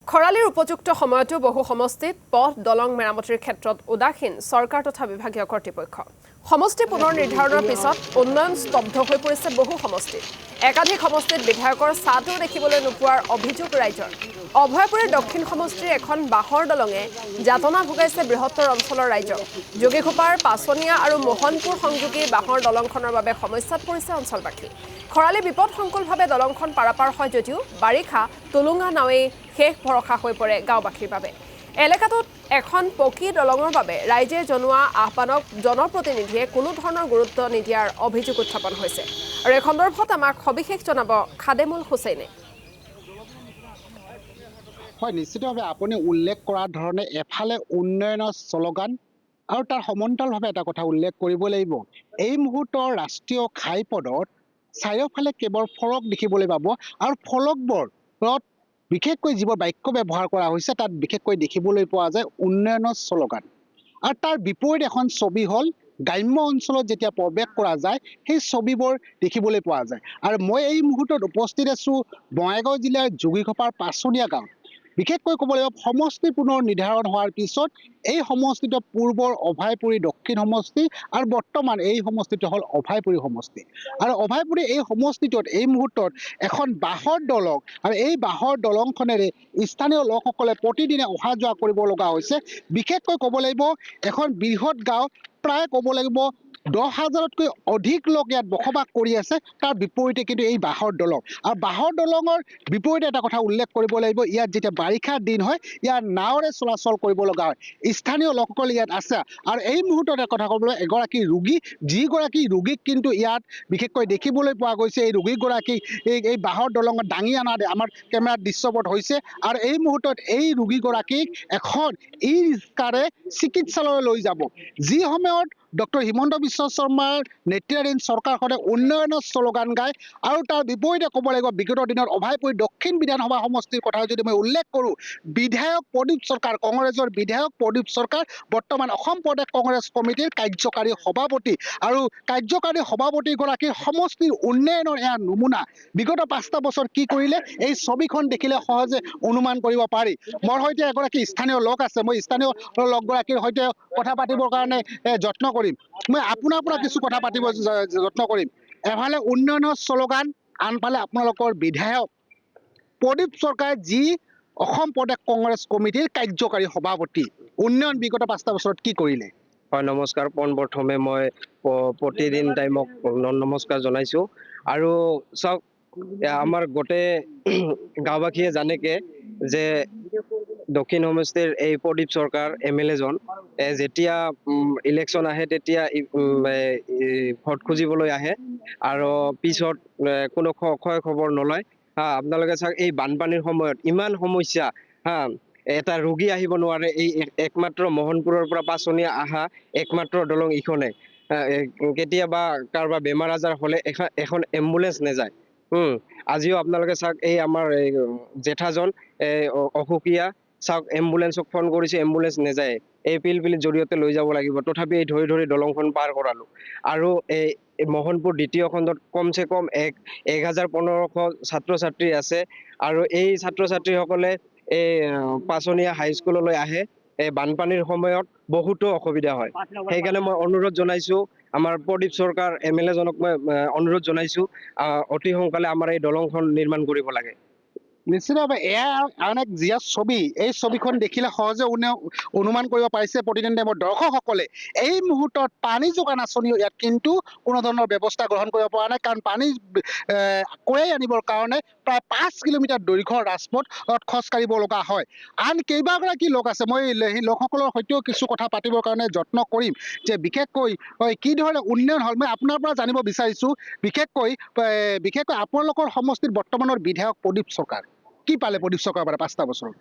খৰালিৰ উপযুক্ত সময়তো বহু সমষ্টিত পথ দলং মেৰামতিৰ ক্ষেত্ৰত উদাসীন চৰকাৰ তথা বিভাগীয় কৰ্তৃপক্ষ। সমষ্টি পুনৰ নিৰ্ধাৰণৰ পিছত উন্নয়ন স্তব্ধ হৈ পৰিছে বহু সমষ্টিত। একাধিক সমষ্টিত বিধায়কৰ ছাটো দেখিবলৈ নোপোৱাৰ অভিযোগ ৰাইজৰ। অভয়পুৰীৰ দক্ষিণ সমষ্টিৰ এখন বাঁহৰ দলঙে যাতনা ভোগাইছে বৃহত্তৰ অঞ্চলৰ ৰাইজক। যোগীঘোপাৰ পাছনিয়া আৰু মোহনপুৰ সংযোগী বাঁহৰ দলংখনৰ বাবে সমস্যাত পৰিছে অঞ্চলবাসী। খৰালি বিপদসংকুলভাৱে দলংখন পাৰাপাৰ হয় যদিও বাৰিষা টুলুঙা নাৱেই শেষ ভৰসা হৈ পৰে গাঁওবাসীৰ বাবে। এলেকাটোত এখন পকী দলঙৰ বাবে ৰাইজে জনোৱা আহ্বানক জনপ্ৰতিনিধিয়ে কোনো ধৰণৰ গুৰুত্ব নিদিয়াৰ অভিযোগ উত্থাপন হৈছে। আৰু এই সন্দৰ্ভত আমাক সবিশেষ জনাব খাদেমুল হুছেইনে। হয়, নিশ্চিতভাৱে আপুনি উল্লেখ কৰাৰ ধৰণে এফালে উন্নয়নৰ শ্লোগান আৰু তাৰ সমান্তৰালভাৱে এটা কথা উল্লেখ কৰিব লাগিব। এই মুহূৰ্তৰ ৰাষ্ট্ৰীয় ঘাইপথত চাৰিওফালে কেৱল ফলক দেখিবলৈ পাব আৰু ফলকবোৰত বিশেষকৈ যিবোৰ বাক্য ব্যৱহাৰ কৰা হৈছে তাত বিশেষকৈ দেখিবলৈ পোৱা যায় উন্নয়নৰ শ্লোগান। আৰু তাৰ বিপৰীত এখন ছবি হ'ল গ্ৰাম্য অঞ্চলত যেতিয়া প্ৰৱেশ কৰা যায় সেই ছবিবোৰ দেখিবলৈ পোৱা যায়। আৰু মই এই মুহূৰ্তত উপস্থিত আছোঁ বঙাইগাঁও জিলাৰ যোগীঘোপাৰ পাছনিয়া গাঁৱত। বিশেষকৈ ক'ব লাগিব সমষ্টি পুনৰ নিৰ্ধাৰণ হোৱাৰ পিছত এই সমষ্টিটো পূৰ্বৰ অভয়পুৰী দক্ষিণ সমষ্টি আৰু বৰ্তমান এই সমষ্টিটো হ'ল অভয়পুৰী সমষ্টি। আৰু অভয়পুৰী এই সমষ্টিটোত এই মুহূৰ্তত এখন বাঁহৰ দলং আৰু এই বাঁহৰ দলংখনেৰে স্থানীয় লোকসকলে প্ৰতিদিনে অহা যোৱা কৰিব লগা হৈছে। বিশেষকৈ ক'ব লাগিব এখন বৃহৎ গাঁও, প্ৰায় ক'ব লাগিব 10,000তকৈ অধিক লোক ইয়াত বসবাস কৰি আছে। তাৰ বিপৰীতে কিন্তু এই বাঁহৰ দলং আৰু বাঁহৰ দলঙৰ বিপৰীতে এটা কথা উল্লেখ কৰিব লাগিব, ইয়াত যেতিয়া বাৰিষাৰ দিন হয় ইয়াত নাৱেৰে চলাচল কৰিব লগা হয়। স্থানীয় লোকসকল ইয়াত আছে। আৰু এই মুহূৰ্তত এটা কথা ক'বলৈ এগৰাকী ৰোগী, যিগৰাকী ৰোগীক কিন্তু ইয়াত বিশেষকৈ দেখিবলৈ পোৱা গৈছে। এই ৰোগীগৰাকীক এই বাঁহৰ দলঙত দাঙি অনা আমাৰ কেমেৰাত দৃশ্যপট হৈছে। আৰু এই মুহূৰ্তত এই ৰোগীগৰাকীক এখন ই ৰিক্সাৰে চিকিৎসালয়লৈ লৈ যাব। যি সময়ত ডক্টৰ হিমন্ত বিশ্ব শৰ্মাৰ নেতৃত্বাধীন চৰকাৰখনে উন্নয়নৰ শ্লোগান গায় আৰু তাৰ বিপৰীতে ক'ব লাগিব বিগত দিনত অভয়পুৰী দক্ষিণ বিধানসভা সমষ্টিৰ কথা যদি মই উল্লেখ কৰোঁ, বিধায়ক প্ৰদীপ চৰকাৰ, কংগ্ৰেছৰ বিধায়ক প্ৰদীপ চৰকাৰ বৰ্তমান অসম প্ৰদেশ কংগ্ৰেছ কমিটিৰ কাৰ্যকাৰী সভাপতি। আৰু কাৰ্যকাৰী সভাপতিগৰাকীৰ সমষ্টিৰ উন্নয়নৰ এয়া নমুনা। বিগত 5টা বছৰ কি কৰিলে এই ছবিখন দেখিলে সহজে অনুমান কৰিব পাৰি। মোৰ সৈতে এগৰাকী স্থানীয় লোক আছে, মই স্থানীয় লোকগৰাকীৰ সৈতে কথা পাতিবৰ কাৰণে যত্ন কৰিম। মই আপোনাৰ পৰা কিছু কথা পাতিব যত্ন কৰিম। এফালে উন্নয়নৰ শ্লোগান, আনফালে আপোনালোকৰ বিধায়ক প্ৰদীপ চৰকাৰ যি অসম প্ৰদেশ কংগ্ৰেছ কমিটিৰ কাৰ্যকাৰী সভাপতি। উন্নয়ন বিগত 5টা বছৰত কি কৰিলে? হয়, নমস্কাৰ। পোনপ্ৰথমে মই প্ৰতিদিন টাইমক নমস্কাৰ জনাইছোঁ। আৰু চাওক, আমাৰ গোটেই গাঁওবাসীয়ে জানেকে যে দক্ষিণ সমষ্টিৰ এই প্ৰদীপ চৰকাৰ MLA জন যেতিয়া ইলেকশ্যন আহে তেতিয়া ভোট খুজিবলৈ আহে আৰু পিছত কোনো খয় খবৰ নলয়। আপোনালোকে চাওক, এই বানপানীৰ সময়ত ইমান সমস্যা, এটা ৰোগী আহিব নোৱাৰে। এই একমাত্ৰ মোহনপুৰৰ পৰা পাছনিয়া আহা একমাত্ৰ দলং ইখনে। কেতিয়াবা কাৰোবাৰ বেমাৰ আজাৰ হ'লে এখন এম্বুলেঞ্চ নাযায়। আজিও আপোনালোকে চাওক, এই আমাৰ জেঠাজন অসুখীয়া, চাওক এম্বুলেঞ্চক ফোন কৰিছে, এম্বুলেঞ্চ নাযায়। এই পিলপিলিৰ জৰিয়তে লৈ যাব লাগিব, তথাপি এই ধৰি ধৰি দলংখন পাৰ কৰালো। আৰু এই মোহনপুৰ দ্বিতীয় খণ্ডত কমচে কম 1,1500 ছাত্ৰ ছাত্ৰী আছে। আৰু এই ছাত্ৰ ছাত্ৰীসকলে এই পাছনিয়া হাইস্কুললৈ আহে। এই বানপানীৰ সময়ত বহুতো অসুবিধা হয়। সেইকাৰণে মই অনুৰোধ জনাইছোঁ, আমাৰ প্ৰদীপ চৰকাৰ MLA জনক মই অনুৰোধ জনাইছোঁ, অতি সোনকালে আমাৰ এই দলংখন নিৰ্মাণ কৰিব লাগে। নিশ্চিতভাৱে এয়া আন এক জীয়া ছবি। এই ছবিখন দেখিলে সহজে অনুমান কৰিব পাৰিছে প্ৰতিদিন টাইমৰ দৰ্শকসকলে এই মুহূৰ্তত পানী যোগান আঁচনিও ইয়াত কিন্তু কোনো ধৰণৰ ব্যৱস্থা গ্ৰহণ কৰিব পৰা নাই। কাৰণ পানী কঢ়িয়াই আনিবৰ কাৰণে প্ৰায় 5 কিলোমিটাৰ দৈৰ্ঘ্যৰ ৰাজপথত খোজ কাঢ়িব লগা হয়। আন কেইবাগৰাকী লোক আছে, মই সেই লোকসকলৰ সৈতেও কিছু কথা পাতিবৰ কাৰণে যত্ন কৰিম যে বিশেষকৈ কি ধৰণে উন্নয়ন হ'ল। মই আপোনাৰ পৰা জানিব বিচাৰিছোঁ, বিশেষকৈ আপোনালোকৰ সমষ্টিত বৰ্তমানৰ বিধায়ক প্ৰদীপ চৰকাৰ কি পালে? প্ৰদীপ চৰকাৰ পৰা 5টা বছৰত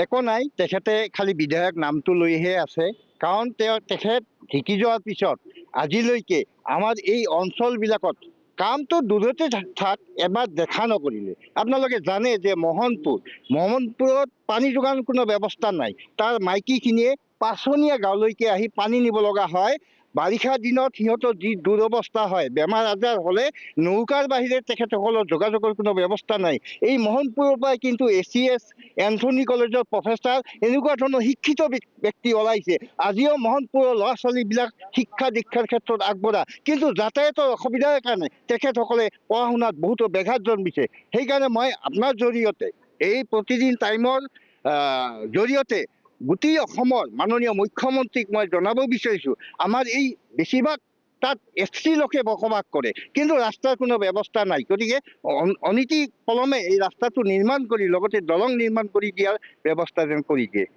একো নাই, তেখেতে খালি বিধায়ক নামটো লৈহে আছে। কাৰণ তেখেত ঢিকি যোৱাৰ পিছত আজিলৈকে আমাৰ এই অঞ্চলবিলাকত কামটো দূৰতে থাক এবাৰ দেখা নকৰিলে। আপোনালোকে জানে যে মোহনপুৰত পানী যোগান কোনো ব্যৱস্থা নাই। তাৰ মাইকীখিনিয়ে পাছনিয়া গাঁৱলৈকে আহি পানী নিব লগা হয় বাৰিষা দিনত সিহঁতৰ যি দুৰৱস্থা হয়, বেমাৰ আজাৰ হ'লে নৌকাৰ বাহিৰে তেখেতসকলৰ যোগাযোগৰ কোনো ব্যৱস্থা নাই। এই মোহনপুৰৰ পৰাই কিন্তু ACS এন্থনী কলেজৰ প্ৰফেচাৰ এনেকুৱা ধৰণৰ শিক্ষিত ব্যক্তি ওলাইছে। আজিও মোহনপুৰৰ ল'ৰা ছোৱালীবিলাক শিক্ষা দীক্ষাৰ ক্ষেত্ৰত আগবঢ়া, কিন্তু যাতায়াতৰ অসুবিধাৰ কাৰণে তেখেতসকলে পঢ়া শুনাত বহুতো ব্যাঘাত জন্মিছে। সেইকাৰণে মই আপোনাৰ জৰিয়তে এই প্ৰতিদিন টাইমৰ জৰিয়তে গোটেই অসমৰ মাননীয় মুখ্যমন্ত্ৰীক মই জনাব বিচাৰিছোঁ, আমাৰ এই বেছিভাগ তাত SC লোকে বসবাস কৰে, কিন্তু ৰাস্তাৰ কোনো ব্যৱস্থা নাই। গতিকে অনীতি পলমে এই ৰাস্তাটো নিৰ্মাণ কৰি লগতে দলং নিৰ্মাণ কৰি দিয়াৰ ব্যৱস্থা যেন কৰি দিয়ে।